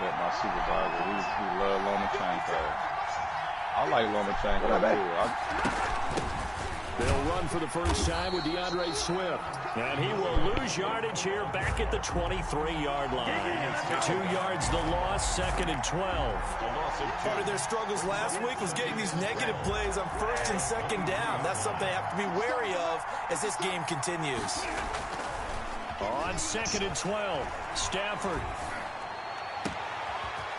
at my supervisor. He loved Lomachenko. I like Lomachenko too. They'll run for the first time with DeAndre Swift. And he will lose yardage here back at the 23-yard line. 2 yards the loss, 2nd and 12. Part of their struggles last week was getting these negative plays on 1st and 2nd down. That's something they have to be wary of as this game continues. On 2nd and 12, Stafford.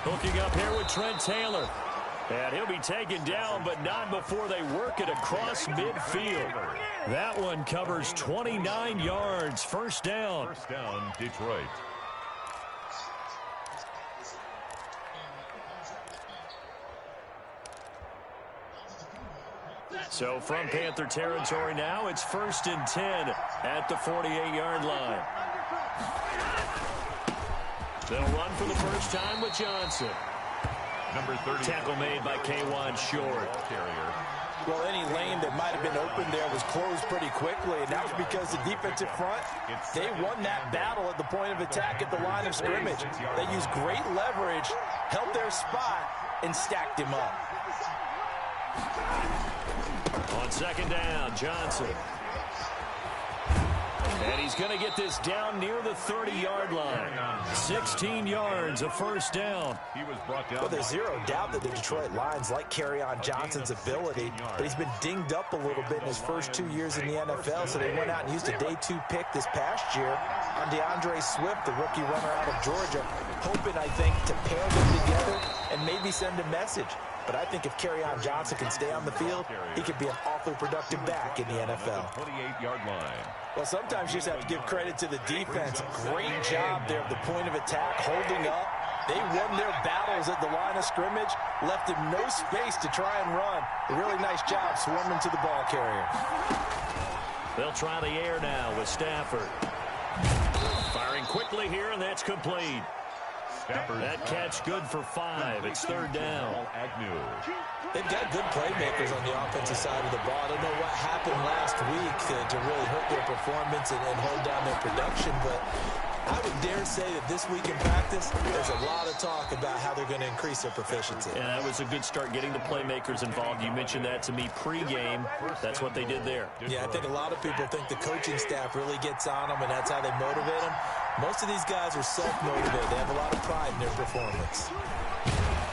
Hooking up here with Trent Taylor. And he'll be taken down, but not before they work it across midfield. That one covers 29 yards. First down. First down, Detroit. So from Panther territory now, it's 1st and 10 at the 48-yard line. They'll run for the first time with Johnson. Number 30. Tackle made by K'Wan Short. Carrier. Well, any lane that might have been open there was closed pretty quickly, and that was because the defensive front, they won that battle at the point of attack at the line of scrimmage. They used great leverage, held their spot, and stacked him up. On 2nd down, Johnson. And he's going to get this down near the 30-yard line. 16 yards, a first down. He was brought down. Well, there's zero doubt that the Detroit Lions like Kerryon Johnson's ability, but he's been dinged up a little bit in his first 2 years in the NFL, so they went out and used a day 2 pick this past year on DeAndre Swift, the rookie runner out of Georgia, hoping, I think, to pair them together and maybe send a message. But I think if Kerryon Johnson can stay on the field, he could be an awfully productive back in the NFL. 28-yard line. Well, sometimes you just have to give credit to the defense. Great job there at the point of attack, holding up. They won their battles at the line of scrimmage, left him no space to try and run. A really nice job swarming to the ball carrier. They'll try the air now with Stafford. Firing quickly here, and that's complete. That catch good for 5. It's 3rd down. Agnew. They've got good playmakers on the offensive side of the ball. I don't know what happened last week to really hurt their performance and hold down their production, but I would dare say that this week in practice, there's a lot of talk about how they're going to increase their proficiency. Yeah, that was a good start getting the playmakers involved. You mentioned that to me pregame. That's what they did there. Yeah, I think a lot of people think the coaching staff really gets on them, and that's how they motivate them. Most of these guys are self-motivated. They have a lot of pride in their performance.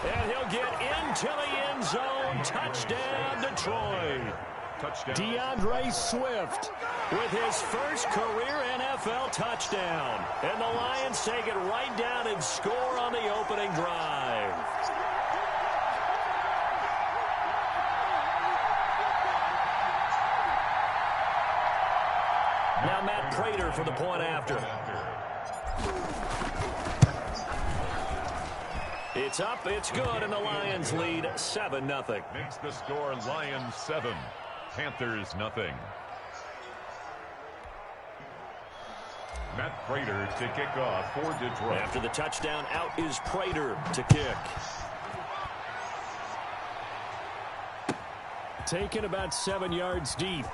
And he'll get into the end zone. Touchdown, Detroit. Touchdown. DeAndre Swift with his first career NFL touchdown. And the Lions take it right down and score on the opening drive. Now Matt Prater for the point after. It's up, it's good, and the Lions lead 7-0. Makes the score Lions 7, Panthers nothing. Matt Prater to kick off for Detroit. After the touchdown, out is Prater to kick. Taken about 7 yards deep.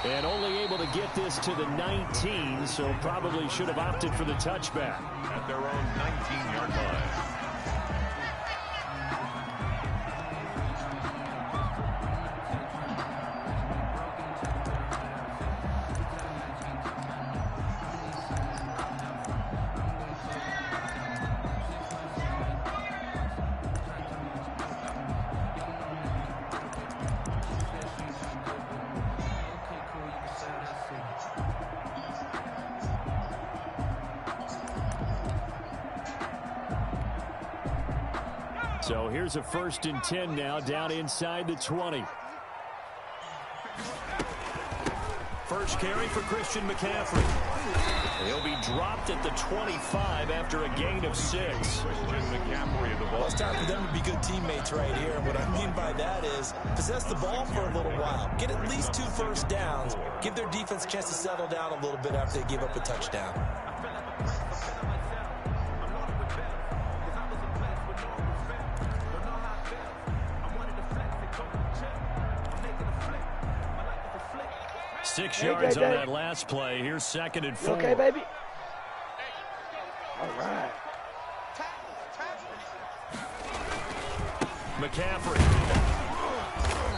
And only able to get this to the 19, so probably should have opted for the touchback. At their own 19-yard line. So here's a 1st and 10 now, down inside the 20. First carry for Christian McCaffrey. He'll be dropped at the 25 after a gain of 6. Christian McCaffrey of the ball. Well, it's time for them to be good teammates right here. And what I mean by that is possess the ball for a little while. Get at least 2 first downs. Give their defense a chance to settle down a little bit after they give up a touchdown. Six yards on that last play. Here's 2nd and 4. You okay, baby? All right. McCaffrey.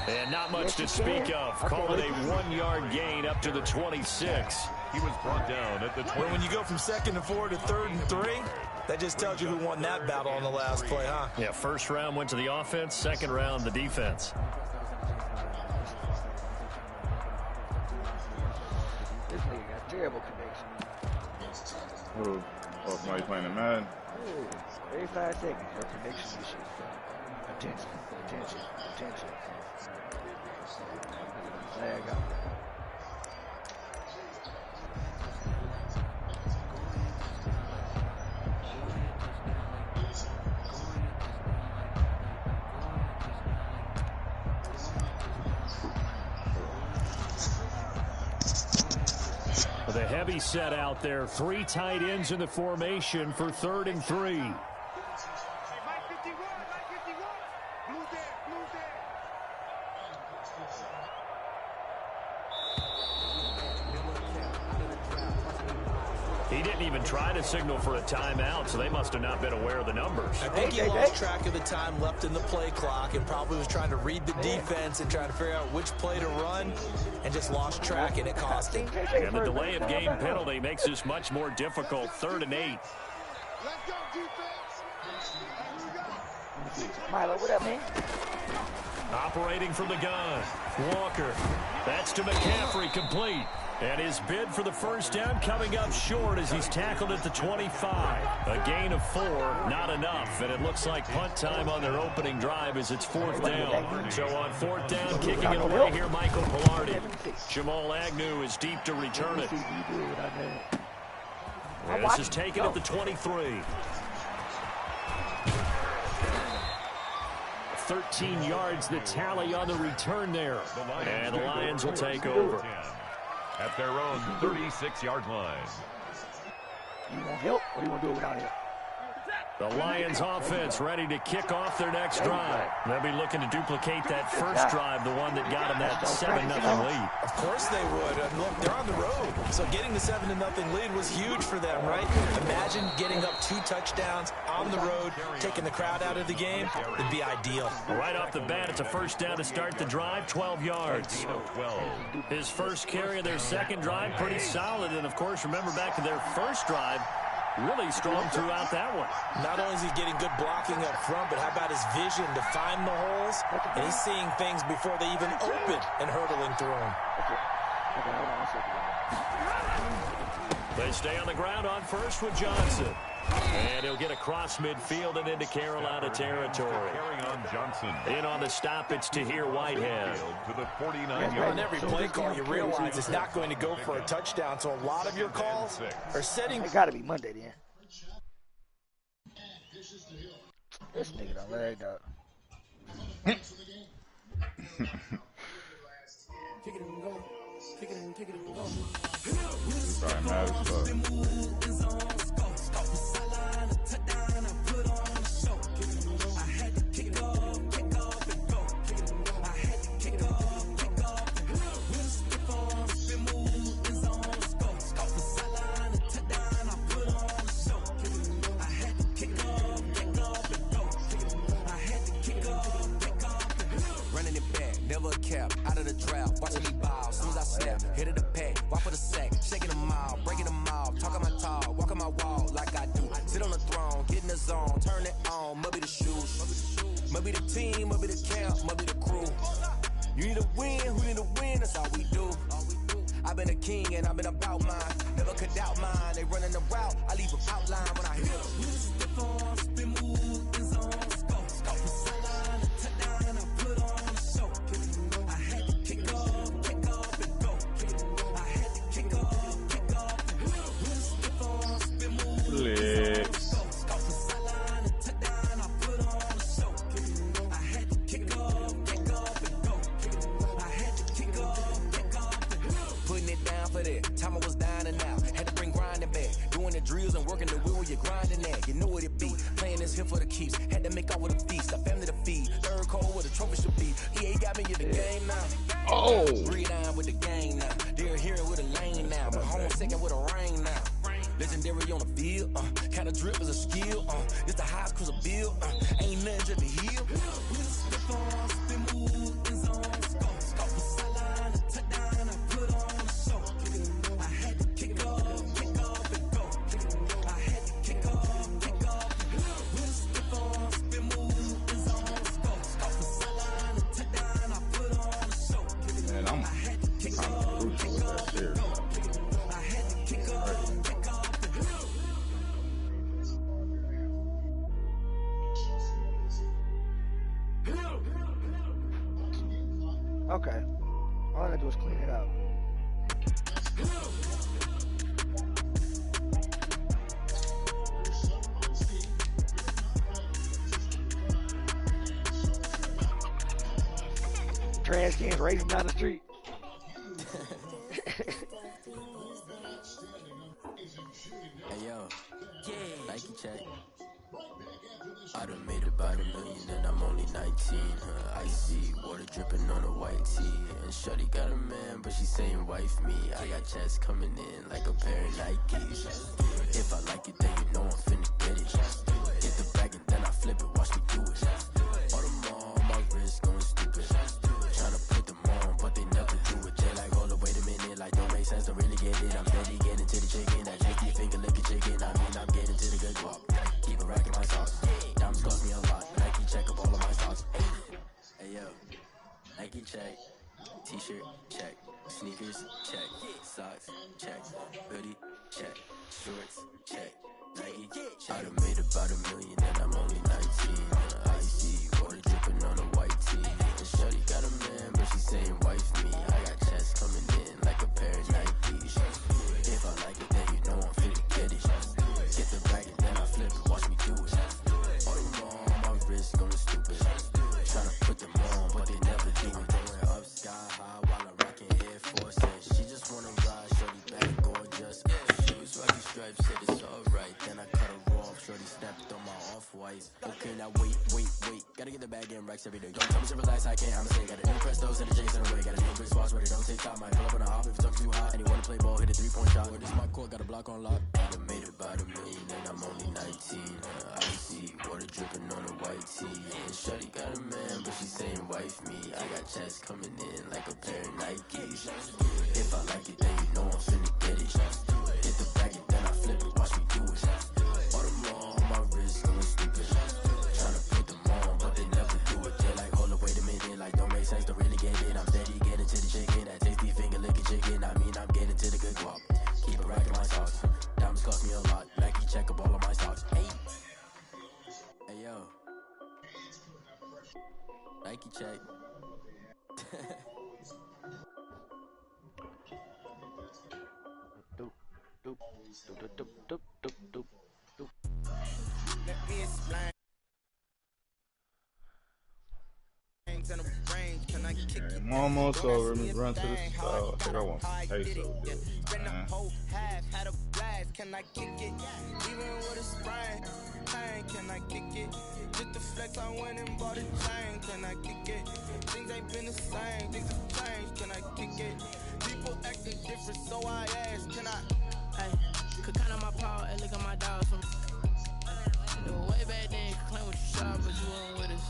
And not much to speak of. Call it a 1-yard gain up to the 26. He was brought down at the 20. Well, when you go from 2nd and 4 to 3rd and 3, that just tells you who won that battle on the last play, huh? Yeah, first round went to the offense, second round the defense. This nigga got terrible connection. Who? Oh, somebody playing in Madden? Ooh, 35 seconds. Her connection issues. Attention, attention, attention. Flag out. With a heavy set out there, 3 tight ends in the formation for 3rd and 3. He didn't even try to signal for a timeout, so they must have not been aware of the numbers. I think he lost track of the time left in the play clock and probably was trying to read the defense and trying to figure out which play to run and just lost track, and it cost him. And the delay of game penalty makes this much more difficult. 3rd and 8. Milo, what up, man? Operating from the gun. Walker. That's to McCaffrey, complete. And his bid for the first down coming up short as he's tackled at the 25. A gain of 4, not enough. And it looks like punt time on their opening drive as it's 4th down. So on 4th down, kicking it away here, Michael Pilardi. Jamal Agnew is deep to return it. And this is taken at the 23. 13 yards, the tally on the return there. And the Lions will take over. At their own 36-yard line. You want help, or you want to do it without help? The Lions offense ready to kick off their next drive. They'll be looking to duplicate that first drive, the one that got them that 7-0 lead. Of course they would. Look, they're on the road. So getting the 7-0 lead was huge for them, right? Imagine getting up 2 touchdowns on the road, taking the crowd out of the game. It'd be ideal. Right off the bat, it's a first down to start the drive, 12 yards. His first carry of their second drive, pretty solid. And, of course, remember back to their first drive, really strong throughout that one. Not only is he getting good blocking up front, but how about his vision to find the holes? And he's seeing things before they even open and hurtling through them. They stay on the ground on first with Johnson. And he'll get across midfield and into Carolina territory. In on the stop, it's Tahir Whitehead. To the 49-yard. On every play call, you realize it's not going to go for a touchdown. So a lot of your calls are setting. It got to be Monday then. This nigga done lagged out. Sorry, mad as fuck. Out of the drought, watching me ball. As soon as I snap, hit of the pack, walk for the sack, shaking them all, breaking them off, talking my tall, walking my wall like I do. Sit on the throne, get in the zone, turn it on, must be the shoes, must be the team, must be the camp, must be the crew. You need to win, who need to win? That's all we do. I've been a king and I've been about mine, never could doubt mine. They running the route, I leave them outline when I hit them. Stiff on, spin move, in zone, scope, sideline, touchdown, I put on the show. Putting it down for that. Time I was dying and out. Had to bring grinding back. Doing the drills and working the wheel, you're grinding that. You know what it be. Playing this here for the keeps. Had to make out with a feast. A family to feed. Third cold with a trophy should be. EA got me in the game now. Oh! Breed on with the game now. They're here with a lane now. But home second with a rain now. Legendary on the field, kinda the drip is a skill. It's the highest cruise a bill. Ain't nothing just to heal. We just slip on, spin move, in zone, scope. Scope the sideline, a touchdown, I put on a show. I had to kick off, and go. I had to kick off, and go. We just slip on, spin move, in zone, scope. Scope the sideline, a touchdown, I put on a show. Man, I'm kind of crucial with that series. I had to kick off, and go. Okay. All I gotta do is clean it up. Trash cans racing down the street. Hey yo, Nike check. I done made about $1 million and I'm only 19. Icy water dripping on a white tee. And shorty got a man, but she saying wife me. I got checks coming in like a pair of Nikes. If I like it, then you know I'm finna get it. Get the bag and then I flip it, watch me do it. All them on my wrist going stupid. Tryna put them on, but they never do it. They like, hold up, wait a minute, like don't make sense to really get it. I'm steady getting to the chicken, that janky finger licking chicken. I mean, I'm getting to the good guap. Keep a rack in my sauce. Diamonds cost me a lot. Nike check up all of my sauce. Hey yo, Nike check. T-shirt check. Sneakers check. Socks check. Hoodie check. Shorts check. Nike check. I done made about $1 million and I'm only 19. Icy water dripping on a white tee. And shorty got a man, but she saying wife me. I got checks coming in like a pair of Nikes. If I like it, then you know I'm finna get it. Get the bag and then I flip it, watch me do it. All them on my wrist going stupid. Tryna put them on, but they never do it. Going up sky high while I'm rocking Air Forces. She just wanna ride, shorty back gorgeous. Shoes, rocky stripes, said it's alright. Then I cut her off, shorty snapped on my off-whites. Okay, now wait. Gotta get the bag in racks every day. Don't tell me to relax, I can't, I'ma say. Gotta impress those and the J's in the way. Gotta name big spots where they don't take time. Might pull up on a hop if it's up too high. And you wanna play ball, hit a 3-point shot. This my court, got a block on lock. I done made about $1 million and I'm only 19. Icy water dripping on a white tee. And shorty got a man, but she saying wife me. I got checks coming in like a pair of Nikes. If I like it, then you know I'm finna get it. Get the bag and then I flip it, watch me do it. All them on my wrist going stupid. Tryna put them on, but they never do it. They like, hold up, wait a minute, like don't make sense to really get it. I'm steady getting to the chicken, that tasty finger licking chicken. I mean, I'm getting to the good guap. Keep a rack in my sauce. Diamonds cost me a lot. Nike check up all of my stocks. Hey yo, Nike check. Let me explain. I'm almost over. Let me run to the store. I think I want some queso. Spend the whole half, had a blast. Can I kick it? Even with a sprain, can I kick it? Just the flex, I went and bought a chain. Can I kick it? Things ain't been the same. Things have changed. Can I kick it? People acting different, so I asked. Can I? Hey, could count on my power and look at my dogs from. Way back then, claim what you saw, but you weren't with us.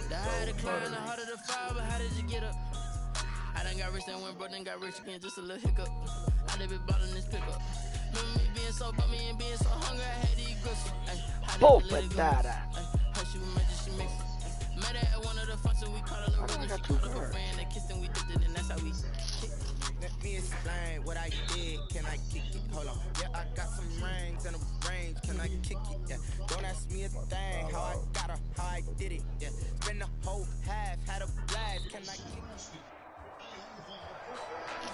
The higher the climb, the harder the fall, but how did you get up? I done got rich and went broke, then got rich again, just a little hiccup. I done been ballin' this pickup. Remember me being so bummy and being so hungry, I had to eat gristle. Popadada. Her she was magic, she mixed it. Met her at one of the functions, we caught a little rhythm. She called up a friend, they kissed and we dipped it, and that's how we kick. Let me explain what I did. Can I kick it? Hold on. Yeah, I got some rings and a range. Can I kick it? Yeah. Don't ask me a thing. How I got her, how I did it. Yeah. Spend the whole half, had a blast. Can I kick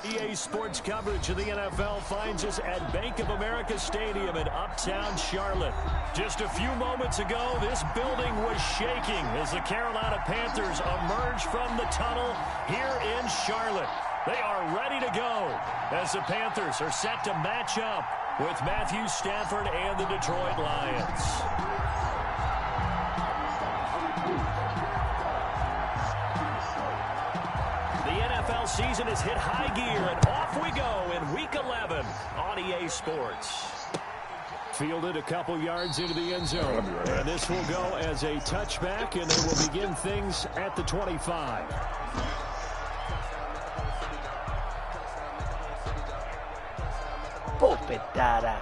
it? EA Sports coverage of the NFL finds us at Bank of America Stadium in Uptown Charlotte. Just a few moments ago, this building was shaking as the Carolina Panthers emerged from the tunnel here in Charlotte. They are ready to go as the Panthers are set to match up with Matthew Stafford and the Detroit Lions. The NFL season has hit high gear, and off we go in Week 11 on EA Sports. Fielded a couple yards into the end zone. And this will go as a touchback, and they will begin things at the 25. Bofetada.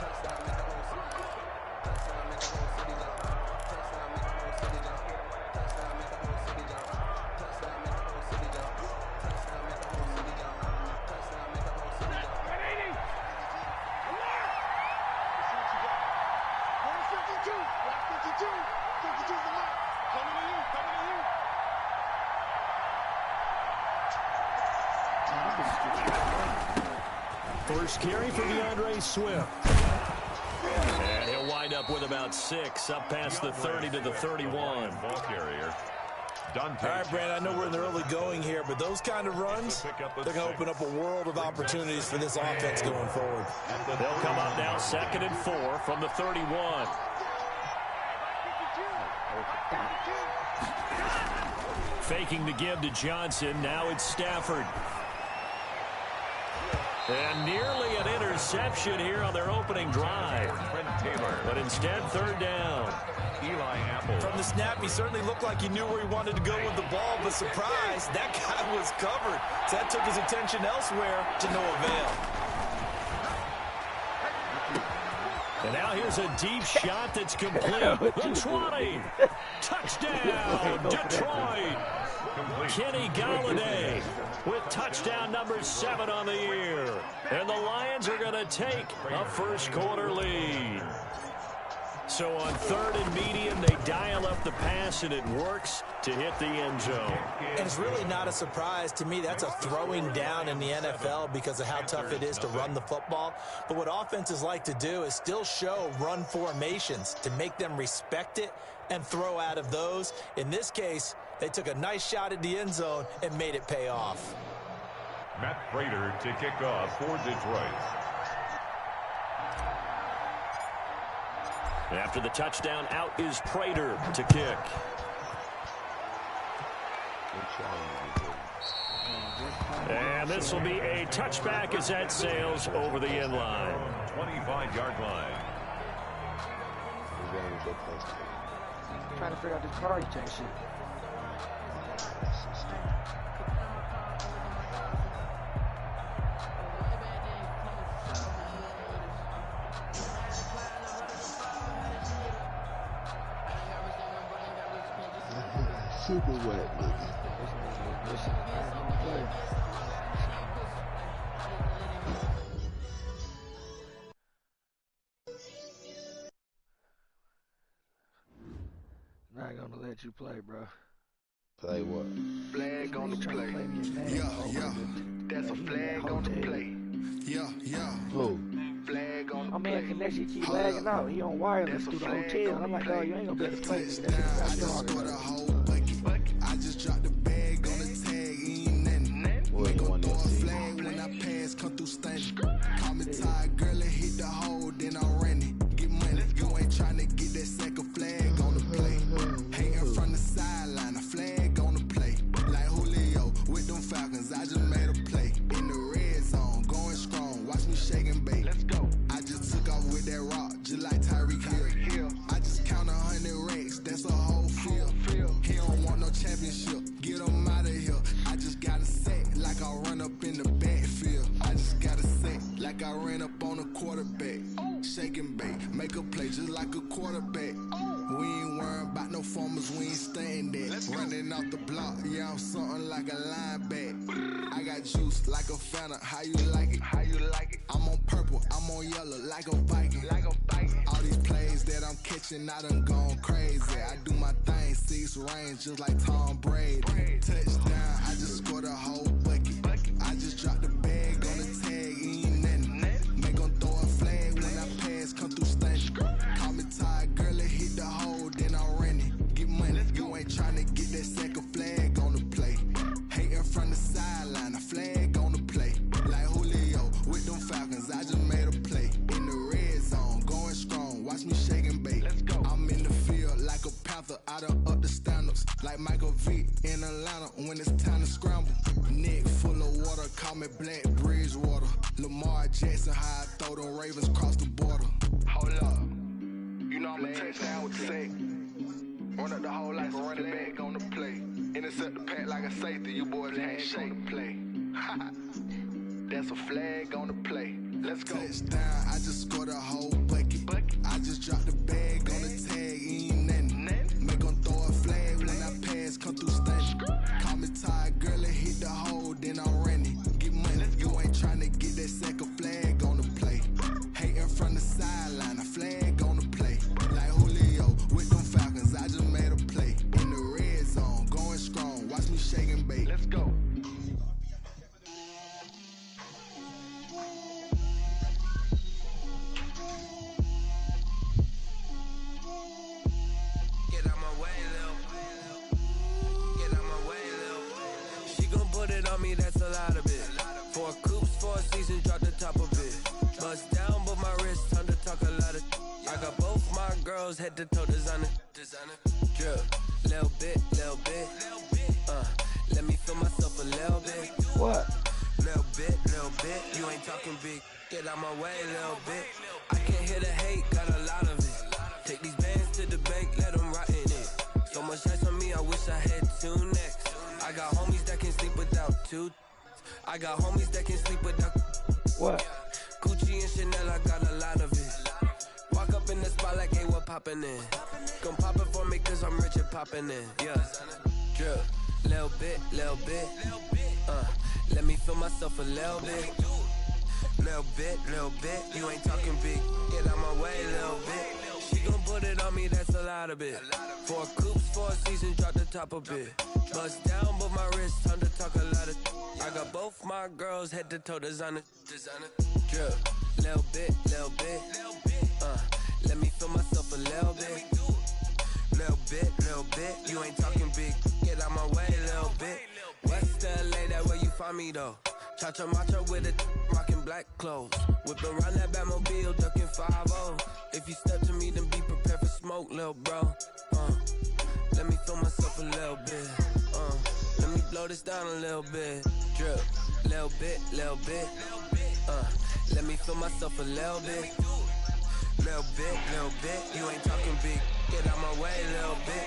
First carry for Swift. And he'll wind up with about 6, up past the 30 to the 31. Ball carrier. All right, Brand, I know we're in the early going here, but those kind of runs, they're going to open up a world of opportunities for this offense going forward. They'll come up now 2nd and 4 from the 31. Faking the give to Johnson. Now it's Stafford. And nearly an interception here on their opening drive. But instead, 3rd down. Eli Apple. From the snap, he certainly looked like he knew where he wanted to go with the ball, but surprise, that guy was covered. So that took his attention elsewhere to no avail. And now here's a deep shot that's complete. The 20. Touchdown, Detroit. Kenny Galladay with touchdown number 7 on the year. And the Lions are going to take a first-quarter lead. So on 3rd and medium, they dial up the pass, and it works to hit the end zone. And it's really not a surprise to me. That's a throwing down in the NFL because of how tough it is to run the football. But what offenses like to do is still show run formations to make them respect it and throw out of those. In this case, they took a nice shot at the end zone and made it pay off. Matt Prater to kick off for Detroit. After the touchdown, out is Prater to kick. And this will be a touchback as that sails over the end line. 25-yard line. Trying to figure out this car check shit. Super wet, Not gonna let you play, bro. Play what? Flag on the play. Yeah. That's a flag on the play. Yeah. Who? Flag on the My play. man connection keep lagging out. He on wireless through the hotel. And I'm like, oh, you ain't gonna be able to play this. I just scored a whole bucket. I just dropped the bag on the tag. Ain't nothing. Make 'em throw a flag when I pass, come through stunning. Call me tired, girl, and hit the hole, then I'm running. Get money. You ain't trying to get that second flag on the play. Hanging from the sideline, a flag on the play. Like Julio with them Falcons, I just made a play. In the red zone, going strong. Watch me shake and bake. Let's go. I just took off with that rock, just like Tyreek Hill. I just count 100 racks, that's a whole field. He don't want no championship, get him out of here. I just got a set, like I run up in the backfield. I just got a set, like I ran up on a quarterback. Shake and bake, make a play just like a quarterback. We ain't worrying about no formers, we ain't staying there. Running off the block, yeah, I'm something like a linebacker. I got juice like a Fanta, how you like it? I'm on purple, I'm on yellow, like a Viking. All these plays that I'm catching, I done gone crazy. I do my thing, 6 range, just like Tom Brady. Touchdown, I just scored a whole bucket. I just dropped the bag on the tag, ain't nothing. Make 'em throw a flag when I pass, come through stunning. Call me tired, girl, and hit the hole, then I'm running. Get money, you ain't trying to get that second flag on the play. Hating from the sideline, a flag on the play. Like Julio with them Falcons, I just made a play. In the red zone, going strong, watch me shake and bake. Let's go. I'm in the field like a Panther, I done up the standards. Like Michael Vick in Atlanta when it's time to scramble. Neck full of water, call me Black Bridgewater. Lamar Jackson, how I throw them Ravens cross the border. Hold up. know I'm a touchdown with the sack. Run up the hole like a running back on the play. Intercept the pack like a safety, you boys ain't shake the play. That's a flag on the play. Let's go. Touchdown, I just scored a whole bucket. I just dropped the bag on the tag, ain't nothing. Make 'em throw a flag when I pass, come through stunning. Call me tired, girl, and hit the hole, then I'm running. Get money, you ain't tryna get that second flag on the play. Hating from the sideline, a flag on the play. Like Julio with them Falcons, I just made a play. In the red zone, going strong, watch me shake and bake. Let's go. That's a lot of it. 4 coops, 4 seasons, drop the top of it. Bust down, but my wrist, time to talk a lot of. I got both my girls head to toe designer. Drip, little bit. Let me feel myself a little bit. What? Little bit. You ain't talking big. Get out my way, little bit. I can't hear the hate, got a lot of it. Take these bands to the bank, let them rot in it. So much ice on me, I wish I had 2 necks. I got homies that can sleep without 2. I got homies that can sleep without. What? Gucci and Chanel, I got a lot of it. Walk up in the spot like, hey, what poppin' in? Gon' pop it for me cause I'm rich and poppin' in. Yeah. Drip, little bit. Let me feel myself a little bit. Little bit. You ain't talking big. Get out my way, little bit. She gon' put it on me, that's a lot of it. 4 coops, 4 seasons, drop the top of it. Bust down, but my wrist, time to talk a lot of. I got both my girls head to toe designer. Drip, little bit. Let me feel myself a little bit. Little bit. You ain't talking big. Get out my way, little bit. West LA, that where you find me though. Cha-cha macha with it, rockin' black clothes. Whip around that Batmobile, ducking 5-0. If you step to me, then be prepared for smoke, lil' bro. Let me feel myself a little bit. Let me blow this down a little bit. Drip, little bit. Let me feel myself a little bit. Little bit. You ain't talking big. Get out my way, little bit.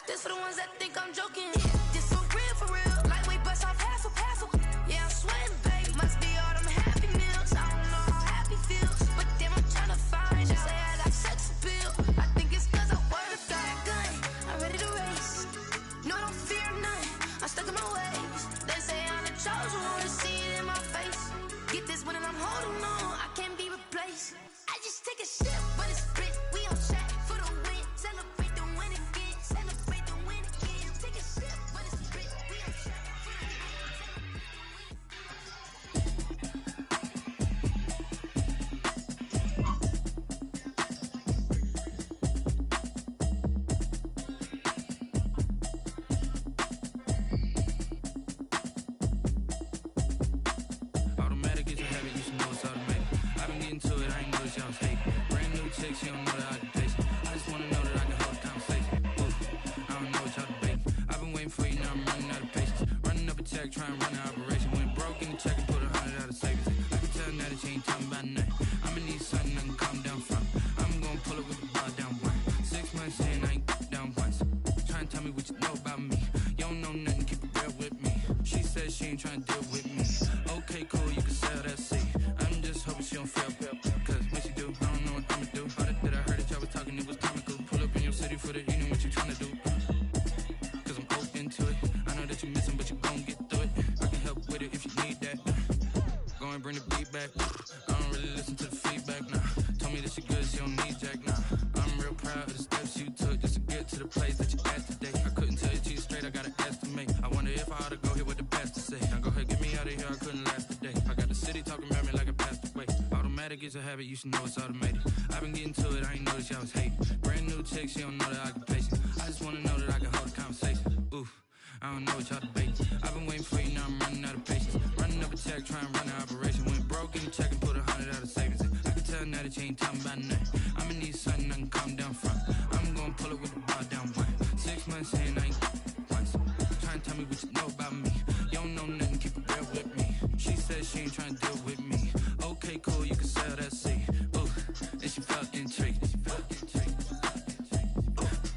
This for the ones that think I'm joking. This for real. Lightweight bust off half a. Yeah, I'm running operation. Went broke in the check and put 100 out of savings. I can tell now that she ain't talking about nothing. I'ma need something I can calm down from. I'm gonna pull it with the bar down one. 6 months in, I ain't down once. Trying to tell me what you know about me. You don't know nothing, keep it real with me. She says she ain't trying to deal with me. Okay, cool, you can sell that seat. I'm just hoping she don't fail. Cause when she do, I don't know what I'ma do. All that I heard that y'all was talking, it was comical. Pull up in your city for the evening, what you trying to do? Cause I'm open to it. I know that you missing, but you gon' get through it. I can help with it if you need that. Go and bring the beat back. I don't really listen to the feedback, nah. Told me that she good, she don't need jack, nah. I'm real proud of the steps you took just to get to the place that you at today. I couldn't tell you to you straight, I gotta estimate. I wonder if I ought to go here with the best to say. Now go ahead, get me out of here, I couldn't last today. I got the city talking about me like I passed away. Automatic is a habit, you should know it's automated. I've been getting to it, I ain't noticed y'all was hating. Brand new chick, she don't know the occupation. I just wanna know that I can hold a conversation. Oof, I don't know what y'all debating. I've been waiting for you, now I'm running out of patience. Running up a check, trying to run an operation. Went broke in the check and put 100 out of savings. I can tell now that you ain't talking about nothing. I'ma need something I can calm down from. I'm gonna pull it with the bar down one. 6 months in, I ain't once. Trying to tell me what you know about me. You don't know nothing, keep it real with me. She says she ain't trying to deal with me. Okay, cool, you can sell that seat. Ooh, and she felt intrigued.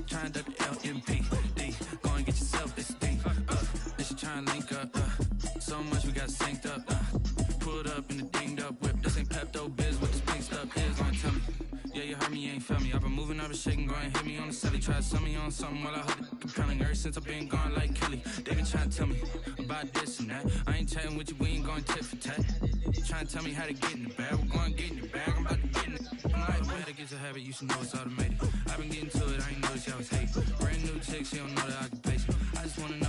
Trying to duck the LMPD. Go and get yourself this thing. And she trying to link up. So much we got synced up. Pulled up in the dinged up whip. This ain't Pepto Biz, what this pink stuff is. Gonna tell me. Yeah, you heard me, you ain't felt me. I've been moving, I've been shaking, go and hit me on the celly. Try to sell me on something while I hold it compelling. Ever since I've been gone like Kelly, they been trying to tell me about this and that. I ain't chatting with you, we ain't going tit for tat. Trying to tell me how to get in the bag. We're going to get in the bag, I'm about to get in it. I'm like, well, that gets a habit, you should know it's automated. I've been getting to it, I ain't noticed y'all was hating. Brand new chick, she don't know the occupation. I just wanna know